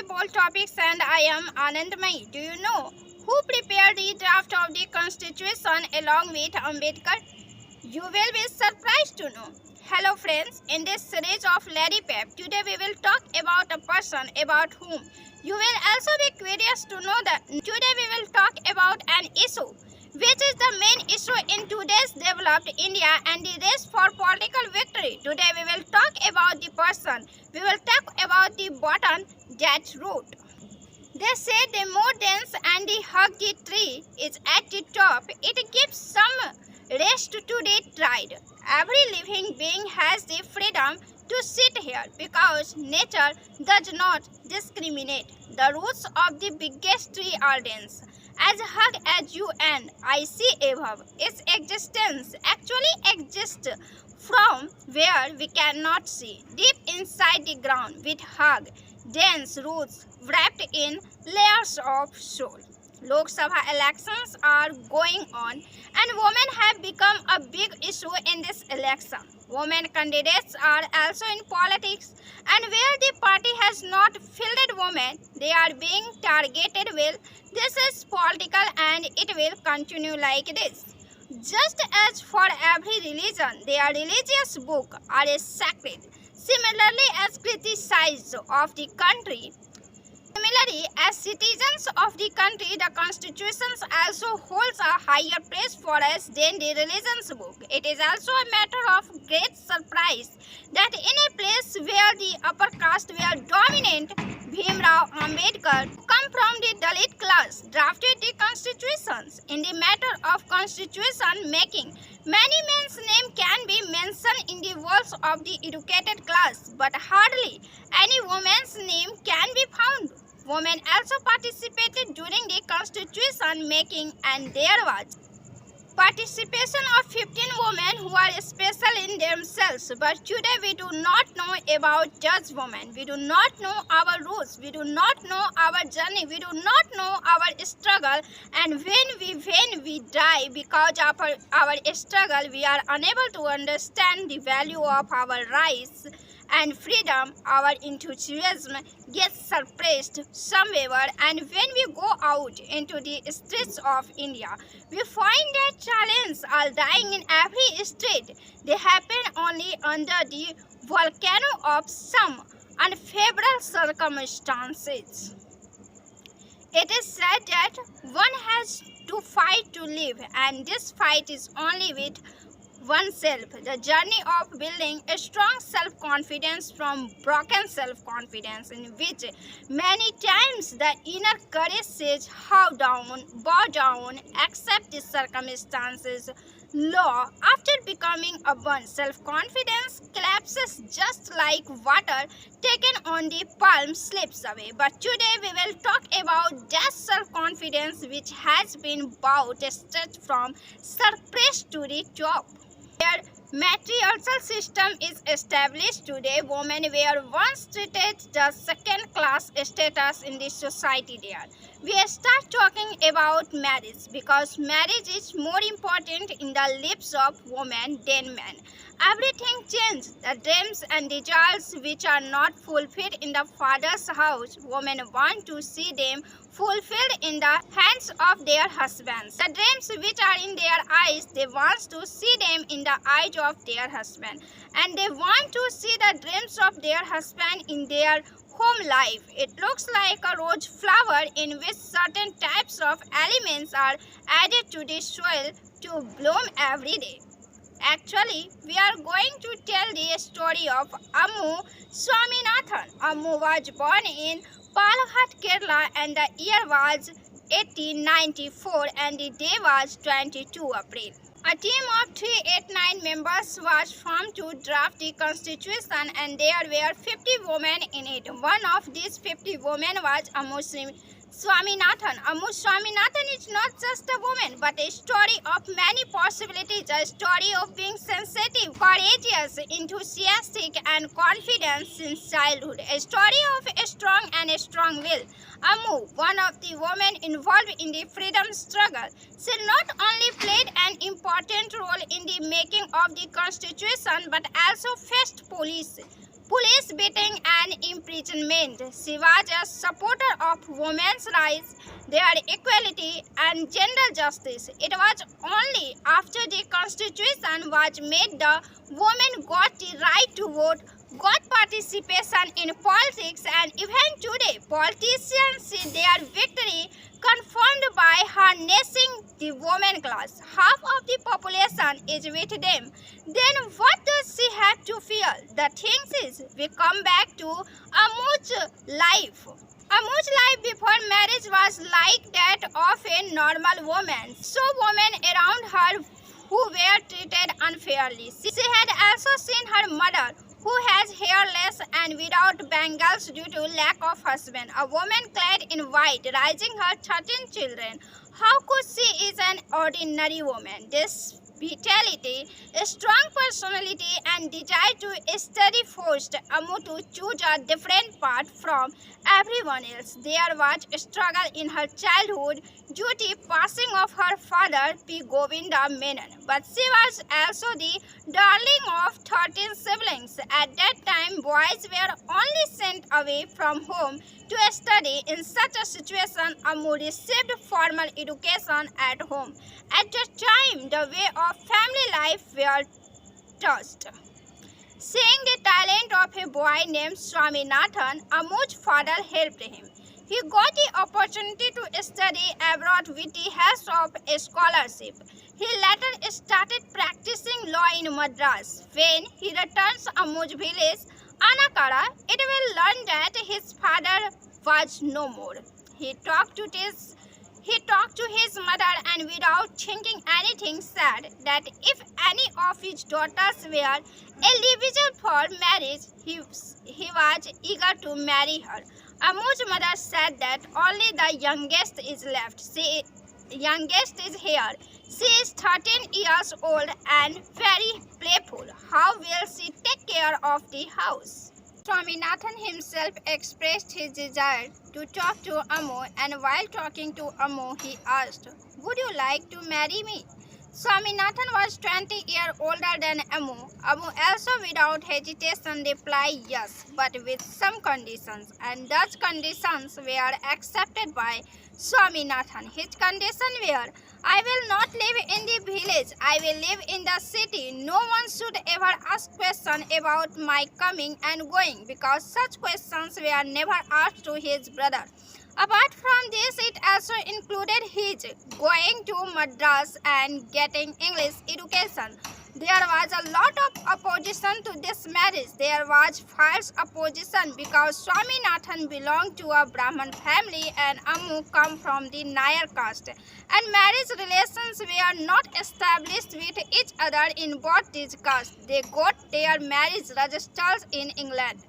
bold topics and I am Anandamai. Do you know who prepared the draft of the constitution along with Ambedkar? You will be surprised to know. Hello friends, in this series of Lady Pep, today we will talk about a person about whom you will also be curious to know that today we will talk about an issue which is the main issue in today's developed India and the race for political victory. Today we will talk about the person. We will talk about the button that wrote. They say the more dense and the hug the tree is at the top, it gives some rest to the tried. Every living being has the freedom to sit here because nature does not discriminate. The roots of the biggest tree are dense. As hug as you and I see above, its existence actually exists from where we cannot see, deep inside the ground with hug, dense roots wrapped in layers of soul. Lok Sabha elections are going on and women have become a big issue in this election. Women candidates are also in politics and where the party has not fielded women, they are being targeted. Well, this is political and it will continue like this. Just as for every religion, their religious book are sacred. Similarly, as criticized of the country, Similarly, as citizens of the country, the constitution also holds a higher place for us than the religion's book. It is also a matter of great surprise that in a place where the upper caste were dominant, Bhimrao Ambedkar, who come from the Dalit class, drafted the constitutions. In the matter of constitution making, many men's name can be mentioned in the walls of the educated class, but hardly any woman's name can be found. Women also participated during the constitution making and there was participation of 15 women who are special in themselves. But today we do not know about just women. We do not know our roots. We do not know our journey. We do not know our struggle. And when we die because of our struggle, we are unable to understand the value of our rights and freedom. Our enthusiasm gets suppressed somewhere, and when we go out into the streets of India, we find that challenges are dying in every street. They happen only under the volcano of some unfavorable circumstances. It is said that one has to fight to live, and this fight is only with oneself. The journey of building a strong self-confidence from broken self-confidence, in which many times the inner courage says, bow down, accept the circumstances. Law, after becoming a burn, self-confidence collapses just like water taken on the palm slips away. But today we will talk about that self-confidence which has been bowed straight from surface to the top. Their matriarchal system is established today. Women were once treated the second-class status in the society there. We start talking about marriage because marriage is more important in the lives of women than men. Everything changed. The dreams and desires which are not fulfilled in the father's house, women want to see them fulfilled in the hands of their husbands. The dreams which are in their eyes, they want to see them in the eyes of their husband. And they want to see the dreams of their husband in their home life. It looks like a rose flower in which certain types of elements are added to the soil to bloom every day. Actually, we are going to tell the story of Ammu Swaminathan. Ammu was born in Palghat, Kerala, and the year was 1894 and the day was 22 April. A team of 389 members was formed to draft the constitution and there were 50 women in it. One of these 50 women was Ammu Swaminathan. Ammu Swaminathan is not just a woman but a story of many possibilities, a story of being sensitive, courageous, enthusiastic and confident since childhood, a story of a strong will. Ammu, one of the women involved in the freedom struggle, she not only played an important role in the making of the constitution but also faced police police beating and imprisonment. She was a supporter of women's rights, their equality and gender justice. It was only after the constitution was made the women got the right to vote, got participation in politics, and even today politicians see their victory confirmed by harnessing the women class. Half of the population is with them. Then what does she have to fear? The thing is, we come back to Amu's life. Amu's life before marriage was like that of a normal woman. So women around her who were treated unfairly. She had also seen her mother, who has hairless and without bangles due to lack of husband. A woman clad in white, raising her 13 children. How could she is an ordinary woman? This vitality, a strong personality and desire to study forced Amu to choose a different path from everyone else. There was a struggle in her childhood due to passing of her father P. Govinda Menon. But she was also the darling of 13 siblings. At that time, boys were only sent away from home to study. In such a situation, Amu received formal education at home. At that time, the way of family life were touched. Seeing the talent of a boy named Swaminathan, Amu's father helped him. He got the opportunity to study abroad with the help of a scholarship. He later started practicing law in Madras. When he returns to Amu's village, Anakara, it will learn that his father was no more. He talked to his mother and without thinking anything said that if any of his daughters were eligible for marriage, he was eager to marry her. Amu's mother said that only the youngest is left. Youngest is here. She is 13 years old and very playful. How will she take care of the house? Swaminathan himself expressed his desire to talk to Amu, and while talking to Amu, he asked, "Would you like to marry me?" Swaminathan was 20 years older than Amu. Amu also without hesitation replied yes, but with some conditions, and those conditions were accepted by Swaminathan. His conditions were, "I will not live in the village, I will live in the city. No one should ever ask questions about my coming and going, because such questions were never asked to his brother. Apart from this, it also included his going to Madras and getting English education." There was a lot of opposition to this marriage. There was fierce opposition because Swaminathan belonged to a Brahmin family and Amu come from the Nair caste, and marriage relations were not established with each other in both these castes. They got their marriage registered in England.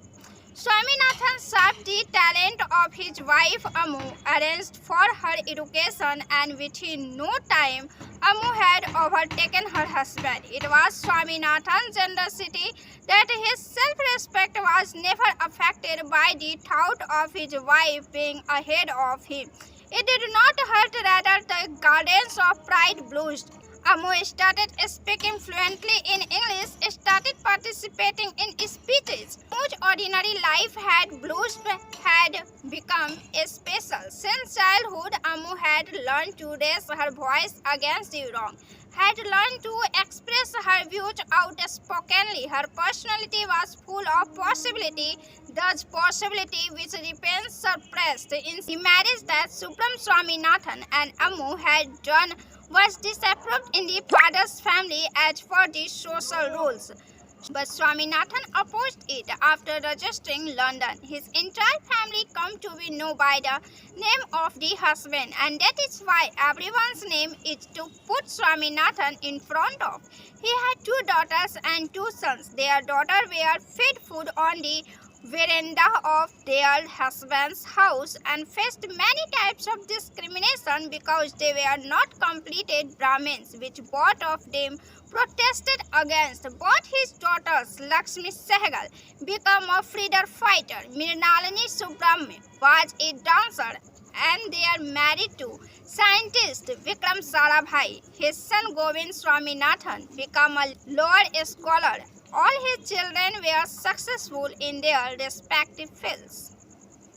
Swaminathan saw the talent of his wife Amu, arranged for her education, and within no time Amu had overtaken her husband. It was Swaminathan's generosity that his self-respect was never affected by the thought of his wife being ahead of him. It did not hurt, rather the gardens of pride bloomed. Amu started speaking fluently in English, started participating in speeches. Amu's ordinary life had become special. Since childhood, Amu had learned to raise her voice against the wrong, had learned to express her views outspokenly. Her personality was full of possibility, thus possibility which remains suppressed in the marriage that Subram Swaminathan and Amu had done was disapproved in the father's family as per the social rules. But Swaminathan opposed it. After registering London, his entire family come to be known by the name of the husband, and that is why everyone's name is to put Swaminathan in front of. He had 2 daughters and 2 sons. Their daughters were fed food on the veranda of their husband's house and faced many types of discrimination because they were not completed Brahmins, which both of them protested against. Both his daughters, Lakshmi Sehgal, became a freedom fighter. Mrinalini Subramanian was a dancer, and they are married to scientist Vikram Sarabhai. His son Govind Swaminathan became a law scholar all his children were successful in their respective fields.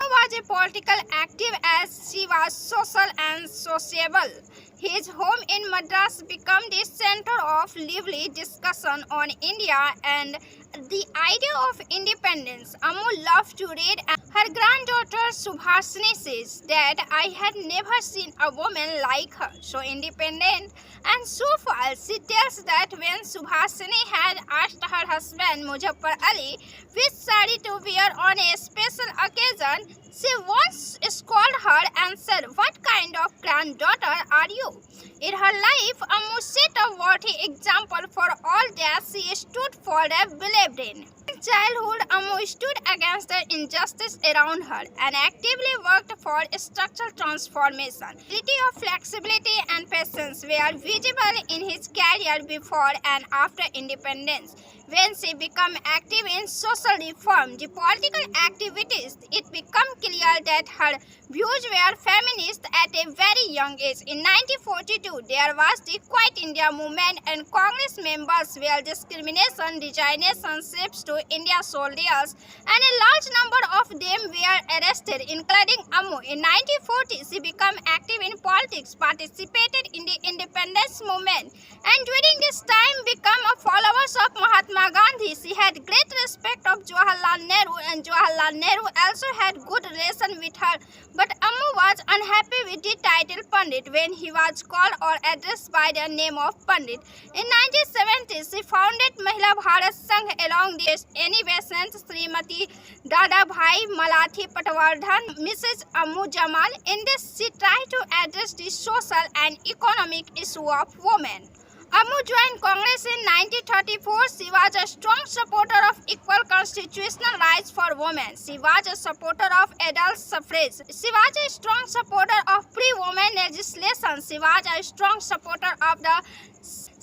She was a political active as she was social and sociable. His home in Madras became the center of lively discussion on India and the idea of independence. Ammu loved to read, and her granddaughter Subhasini says that I had never seen a woman like her, so independent and so false. She tells that when Subhasini had asked her husband Muzaffar Ali which sari to wear on a special occasion, she once scolded her and said, "What kind of granddaughter are you?" In her life, Ammu set a worthy example for all that she stood for and believed in. In childhood, Ammu stood against the injustice around her and actively worked for structural transformation. Ability of flexibility and patience were visible in his career before and after independence. When she became active in social reform, the political activities, it became clear that her views were feminist at a very young age. In 1942, there was the Quiet India movement and Congress members were discrimination, designations to India soldiers, and a large number of them were arrested, including Ammu. In 1940, she became active in politics, participated in the independence movement, and during this time became a follower of Mahatma Gandhi. She had great respect of Jawaharlal Nehru, and Jawaharlal Nehru also had good relation with her. But Ammu was unhappy with the title Pandit when he was called or addressed by the name of Pandit. In 1970, she founded Mahila Bharat Sangh along the Annie Besant, Srimati Dadabhai Malathi Patwardhan, Mrs. Ammu Jamal. In this, she tried to address the social and economic issue of women. Ammu joined Congress in 1934. She was a strong supporter of equal constitutional rights for women. She was a supporter of adult suffrage. She was a strong supporter of pre-women legislation. She was a strong supporter of the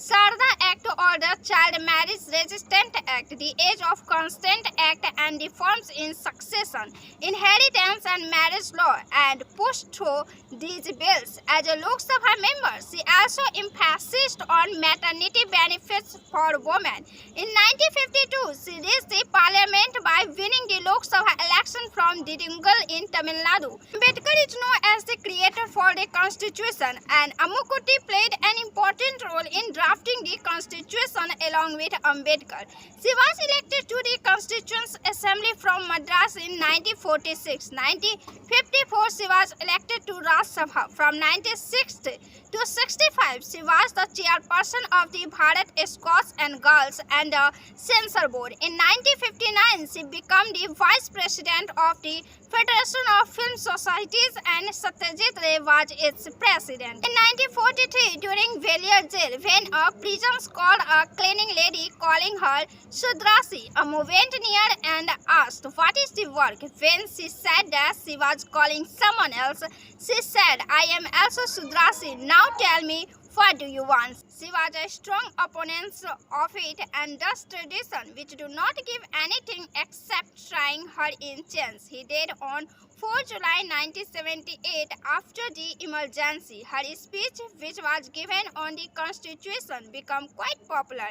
Sarda Act or the Child Marriage Resistant Act, the Age of Consent Act, and reforms in succession, inheritance and marriage law, and pushed through these bills. As a Lok Sabha member, she also emphasized on maternity benefits for women. In 1952, she reached the parliament by winning the Lok Sabha election from Didingal in Tamil Nadu. Ambedkar is known as the creator for the constitution, and Ammu Kutty played an important role in drafting the constitution along with Ambedkar. She was elected to the Constituent Assembly from Madras in 1946. 1954, she was elected to Rajya Sabha. From 1960 to 65, she was the chairperson of the Bharat Scouts and Girls and the Censor Board. In 1959, she became the vice president of the Federation of Film Societies, and Satyajit Ray was its president. In 1943, during Valier jail, when a prison called a cleaning lady calling her Sudrasi, Ammu went near and asked, "What is the work?" When she said that she was calling someone else, she said, "I am also Sudrasi. Now tell me, what do you want?" She was a strong opponent of it and thus tradition, which do not give anything except trying her in chains. He died on 4 July 1978 after the emergency. Her speech, which was given on the Constitution, became quite popular.